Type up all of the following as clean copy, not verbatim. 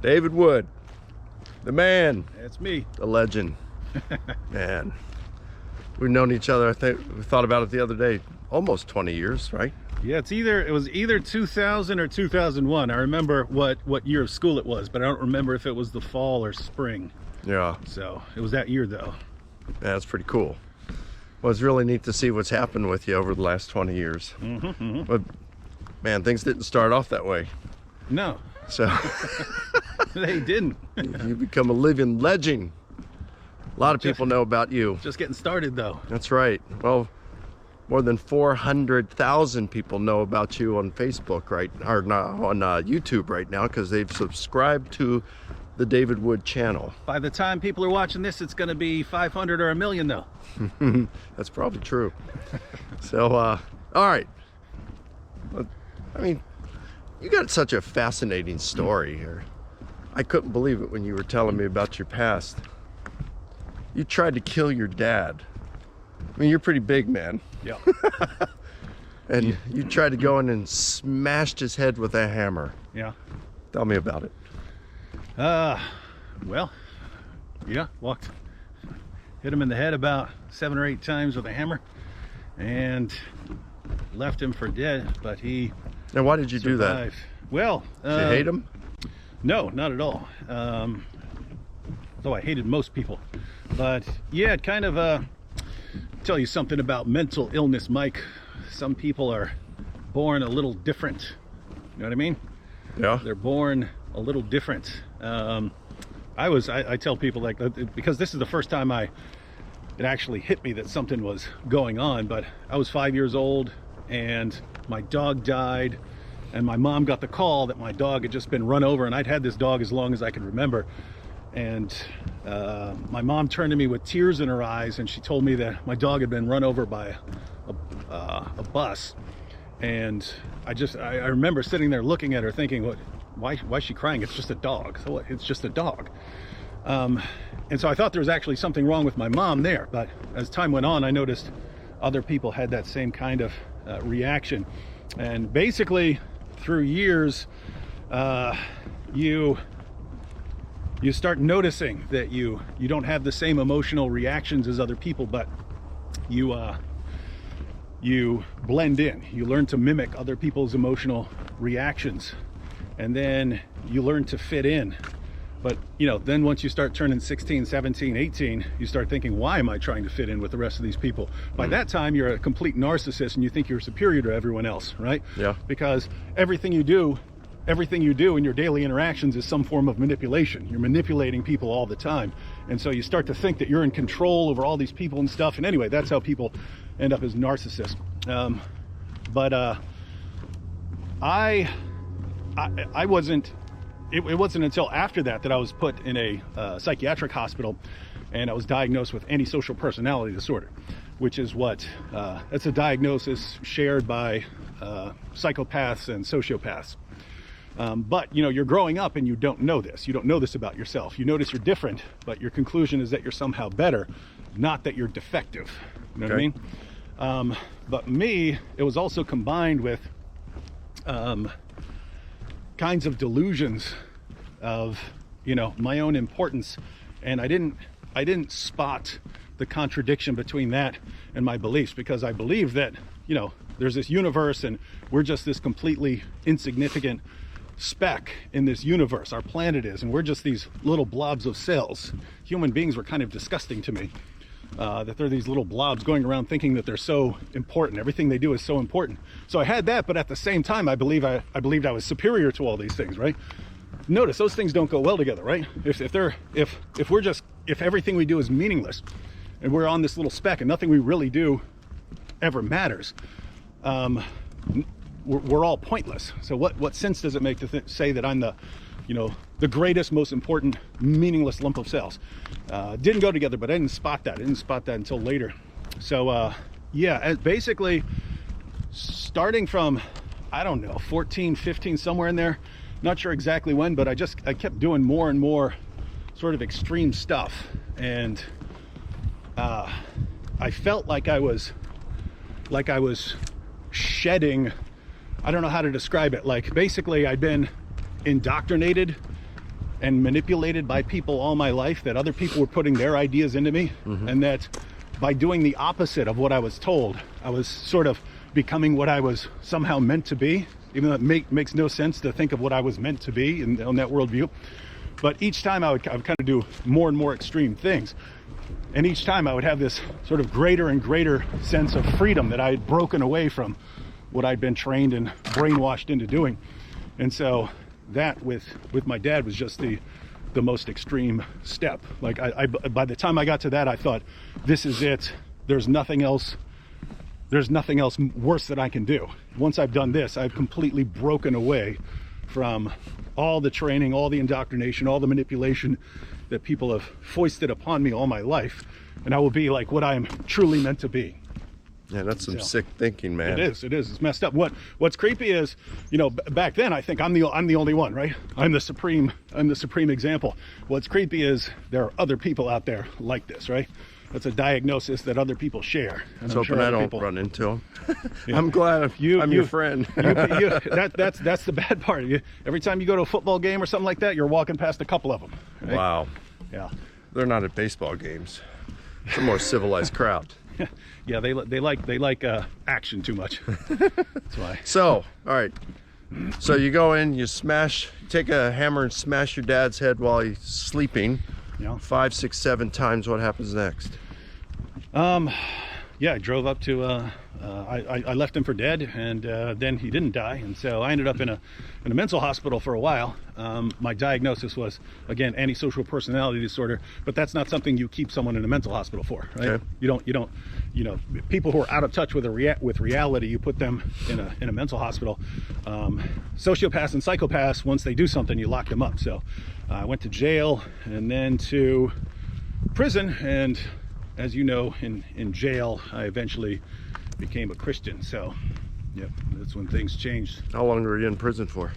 David Wood, the man. That's me. The legend. Man, we've known each other, I think we thought about it the other day, almost 20 years, right? Yeah, it was either 2000 or 2001. I remember what year of school it was, but I don't remember if it was the fall or spring. Yeah. So it was that year though. Yeah, that's pretty cool. Well, it's really neat to see what's happened with you over the last 20 years. But man, things didn't start off that way. No. So They didn't. you become a living legend. A lot of people know about you. Just getting started though. That's right. Well, more than 400,000 people know about you on Facebook, right? Or on YouTube right now, because they've subscribed to the David Wood channel. By the time people are watching this, it's going to be 500 or a million though. That's probably true. So, all right. I mean, you got such a fascinating story here. I couldn't believe it when you were telling me about your past. You tried to kill your dad. I mean, you're pretty big, man. Yeah. And you tried to go in and smashed his head with a hammer. Yeah. Tell me about it. Well, yeah, hit him in the head about 7 or 8 times with a hammer and left him for dead, but he Now, why did you do that? survived. Well, Did you hate him? No, not at all. Though I hated most people. But yeah, it kind of tell you something about mental illness, Mike. Some people are born a little different. You know what I mean? Yeah. They're born a little different. I tell people, like, because this is the first time it actually hit me that something was going on, but I was 5 years old and my dog died, and my mom got the call that my dog had just been run over, and I'd had this dog as long as I could remember. And my mom turned to me with tears in her eyes, and she told me that my dog had been run over by a bus. And I remember sitting there looking at her thinking, why is she crying? It's just a dog. So what? It's just a dog. And so I thought there was actually something wrong with my mom there. But as time went on, I noticed other people had that same kind of reaction. And basically, through years, you start noticing that you don't have the same emotional reactions as other people, but you blend in. You learn to mimic other people's emotional reactions, and then you learn to fit in. But then once you start turning 16, 17, 18, you start thinking, why am I trying to fit in with the rest of these people? By that time, you're a complete narcissist and you think you're superior to everyone else, right? Yeah. Because everything you do in your daily interactions is some form of manipulation. You're manipulating people all the time. And so you start to think that you're in control over all these people and stuff. And anyway, that's how people end up as narcissists. I wasn't, it wasn't until after that I was put in a psychiatric hospital, and I was diagnosed with antisocial personality disorder, which is it's a diagnosis shared by psychopaths and sociopaths. But you're growing up and you don't know this. You don't know this about yourself. You notice you're different, but your conclusion is that you're somehow better, not that you're defective. You know what I mean? But me, it was also combined with kinds of delusions of my own importance, and I didn't spot the contradiction between that and my beliefs, because I believe that there's this universe and we're just this completely insignificant speck in this universe. Our planet is, and we're just these little blobs of cells. Human beings were kind of disgusting to me, that they're these little blobs going around thinking that they're so important. Everything they do is so important. So I had that, but at the same time, I believed I was superior to all these things, right? Notice those things don't go well together, right? If everything we do is meaningless and we're on this little speck and nothing we really do ever matters, we're all pointless. So what sense does it make to say that I'm the greatest, most important, meaningless lump of cells? Didn't go together, but I didn't spot that. I didn't spot that until later. So basically starting from, I don't know, 14, 15, somewhere in there, not sure exactly when, but I kept doing more and more sort of extreme stuff. And I felt like I was shedding, I don't know how to describe it. Like basically I'd been indoctrinated and manipulated by people all my life, that other people were putting their ideas into me, and that by doing the opposite of what I was told, I was sort of becoming what I was somehow meant to be, even though it makes no sense to think of what I was meant to be on that worldview. But each time I would kind of do more and more extreme things. And each time I would have this sort of greater and greater sense of freedom that I had broken away from what I'd been trained and brainwashed into doing. And so that with my dad was just the most extreme step. Like I by the time I got to that, I thought, this is it. There's nothing else worse that I can do. Once I've done this, I've completely broken away from all the training, all the indoctrination, all the manipulation that people have foisted upon me all my life, and I will be like what I am truly meant to be. Yeah, that's some sick thinking, man. It is. It's messed up. What's creepy is, back then I think I'm the only one, right? I'm the supreme example. What's creepy is there are other people out there like this, right? That's a diagnosis that other people share. And I'm hoping I don't run into them. Yeah. I'm glad I'm your friend. That's the bad part. Every time you go to a football game or something like that, you're walking past a couple of them. Right? Wow. Yeah. They're not at baseball games. It's a more civilized crowd. Yeah, they like action too much. That's why. So, all right. So you go in, you take a hammer and smash your dad's head while he's sleeping. Yeah. 5, 6, 7 times. What happens next? Yeah, I drove up to. I left him for dead, and then he didn't die, and so I ended up in a mental hospital for a while. My diagnosis was, again, antisocial personality disorder, but that's not something you keep someone in a mental hospital for, right? Okay. You don't. People who are out of touch with reality, you put them in a mental hospital. Sociopaths and psychopaths, once they do something, you lock them up. So I went to jail and then to prison, and as you know, in jail, I eventually became a Christian. So, yeah, that's when things changed. How long were you in prison for?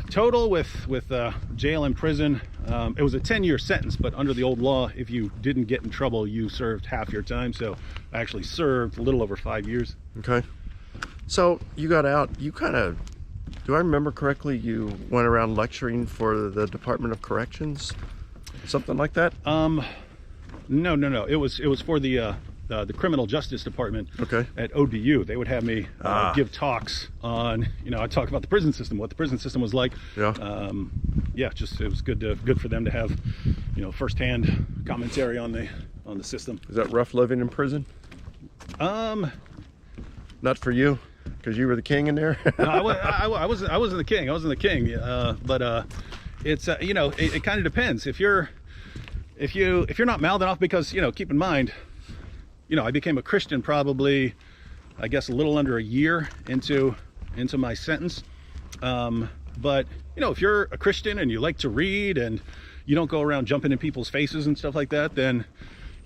Total with jail and prison, it was a 10-year sentence, but under the old law, if you didn't get in trouble, you served half your time. So I actually served a little over 5 years. Okay. So you got out, you kind of, do I remember correctly, you went around lecturing for the Department of Corrections? Something like that? No. It was for the Criminal Justice Department. Okay. At ODU. They would have me give talks on, I talk about the prison system, what the prison system was like. Yeah. Just it was good for them to have, firsthand commentary on the system. Is that rough living in prison? Not for you, because you were the king in there. No, I wasn't the king. I wasn't the king. But it's it kind of depends. If you're not mouthing off, because keep in mind, I became a Christian probably, I guess, a little under a year into my sentence. But if you're a Christian and you like to read and you don't go around jumping in people's faces and stuff like that, then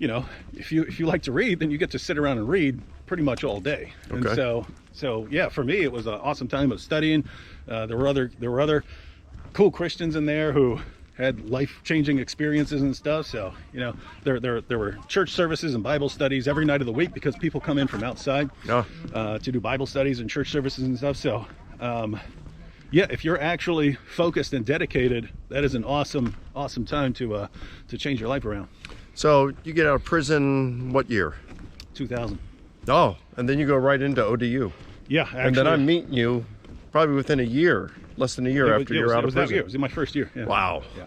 if you like to read, then you get to sit around and read pretty much all day. Okay. And so yeah, for me it was an awesome time of studying. There were other cool Christians in there who had life-changing experiences and stuff. So there were church services and Bible studies every night of the week, because people come in from outside to do Bible studies and church services and stuff. So yeah, if you're actually focused and dedicated, that is an awesome time to change your life around. So you get out of prison what year? 2000. Oh, and then you go right into ODU. Yeah, actually. And then I'm meeting you probably within a year, less than a year after you're out of prison. It was in my first year. Yeah. Wow. Yeah.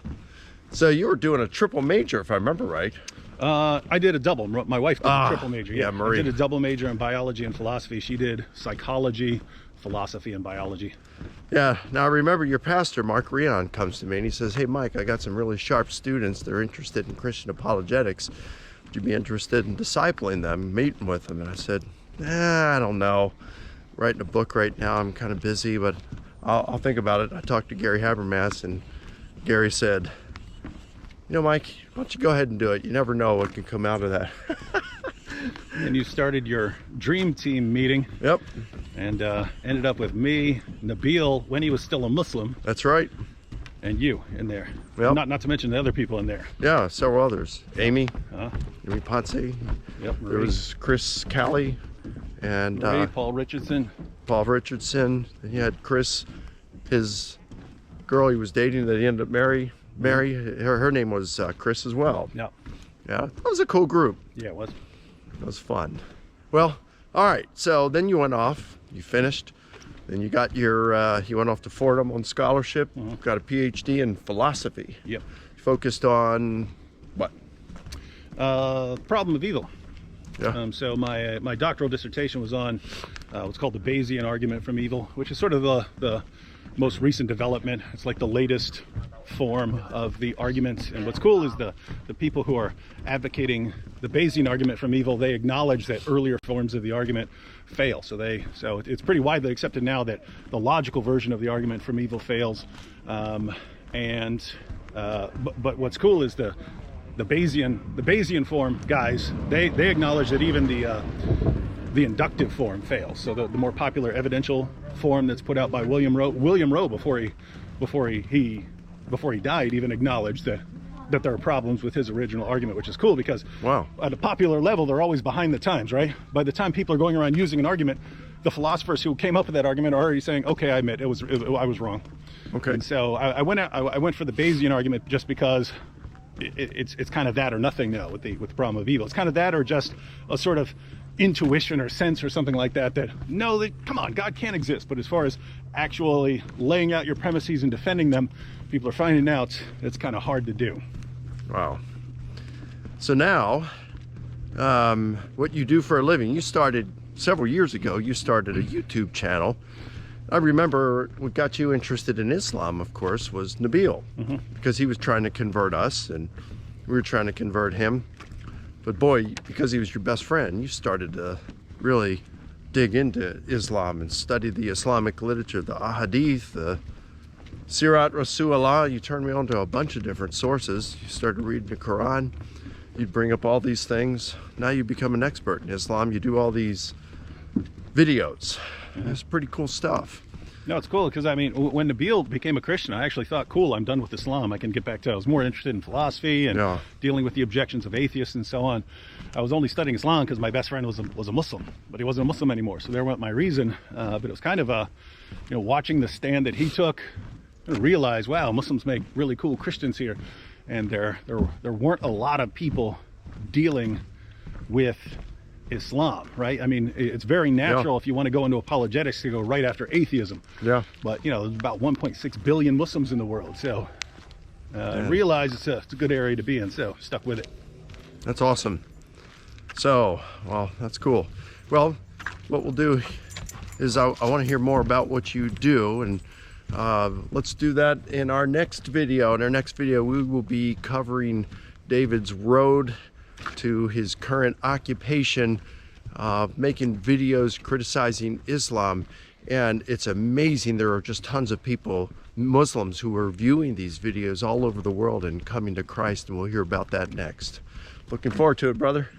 So you were doing a triple major, if I remember right. I did a double. My wife did a triple major. Yeah, Marie. I did a double major in biology and philosophy. She did psychology, philosophy, and biology. Yeah. Now I remember your pastor, Mark Rion, comes to me and he says, "Hey, Mike, I got some really sharp students. They're interested in Christian apologetics. Would you be interested in discipling them, meeting with them?" And I said, I don't know. Writing a book right now. I'm kind of busy, but I'll think about it. I talked to Gary Habermas, and Gary said, Mike, why don't you go ahead and do it? You never know what can come out of that. And you started your dream team meeting. Yep. And ended up with me, Nabil, when he was still a Muslim. That's right. And you in there. Yep. Not to mention the other people in there. Yeah, several others. Amy Ponce. Yep. Marie. There was Chris Callie and Marie, Paul Richardson. Paul Richardson. And you had Chris, his girl he was dating that he ended up marry. Her name was Chris as well. Yeah. Yeah, that was a cool group. Yeah, it was. That was fun. Well, all right. So then you went off. You finished. Then you got your. You went off to Fordham on scholarship. Got a PhD in philosophy. Yep. Focused on what? Problem of evil. Yeah. So my doctoral dissertation was on what's called the Bayesian argument from evil, which is sort of the most recent development. It's like the latest form of the argument. And what's cool is the people who are advocating the Bayesian argument from evil, they acknowledge that earlier forms of the argument fail. So it's pretty widely accepted now that the logical version of the argument from evil fails. But what's cool is the Bayesian form guys, they acknowledge that even the inductive form fails. So the more popular evidential form that's put out by William Rowe before he died even acknowledged that there are problems with his original argument, which is cool because wow, at a popular level they're always behind the times, right? By the time people are going around using an argument, the philosophers who came up with that argument are already saying, okay, I admit I was wrong. Okay. And so I went for the Bayesian argument just because it's kind of that or nothing now with the problem of evil. It's kind of that or just a sort of intuition or sense or something like that come on, God can't exist. But as far as actually laying out your premises and defending them, people are finding out it's kind of hard to do. Wow. So now, what you do for a living, you started several years ago, you started a YouTube channel. I remember what got you interested in Islam, of course, was Nabil, because he was trying to convert us and we were trying to convert him. But boy, because he was your best friend, you started to really dig into Islam and study the Islamic literature, the Ahadith, the Sirat Rasulullah. You turned me on to a bunch of different sources. You started reading the Quran. You'd bring up all these things. Now you become an expert in Islam. You do all these videos. It's pretty cool stuff. No, it's cool because I mean, when Nabil became a Christian, I actually thought, cool, I'm done with Islam. I can get back to, I was more interested in philosophy and dealing with the objections of atheists and so on. I was only studying Islam because my best friend was a Muslim, but he wasn't a Muslim anymore. So there went my reason. But it was kind of watching the stand that he took, I realized, wow, Muslims make really cool Christians here. And there weren't a lot of people dealing with Islam, right? I mean, it's very natural if you want to go into apologetics to go right after atheism. Yeah. But there's about 1.6 billion Muslims in the world, so I realized it's a good area to be in, so stuck with it. That's awesome. So, well, that's cool. Well, what we'll do is I want to hear more about what you do, and let's do that in our next video. In our next video, we will be covering David's road to his current occupation, making videos criticizing Islam. And it's amazing, there are just tons of people, Muslims, who are viewing these videos all over the world and coming to Christ, and we'll hear about that next. Looking forward to it, brother.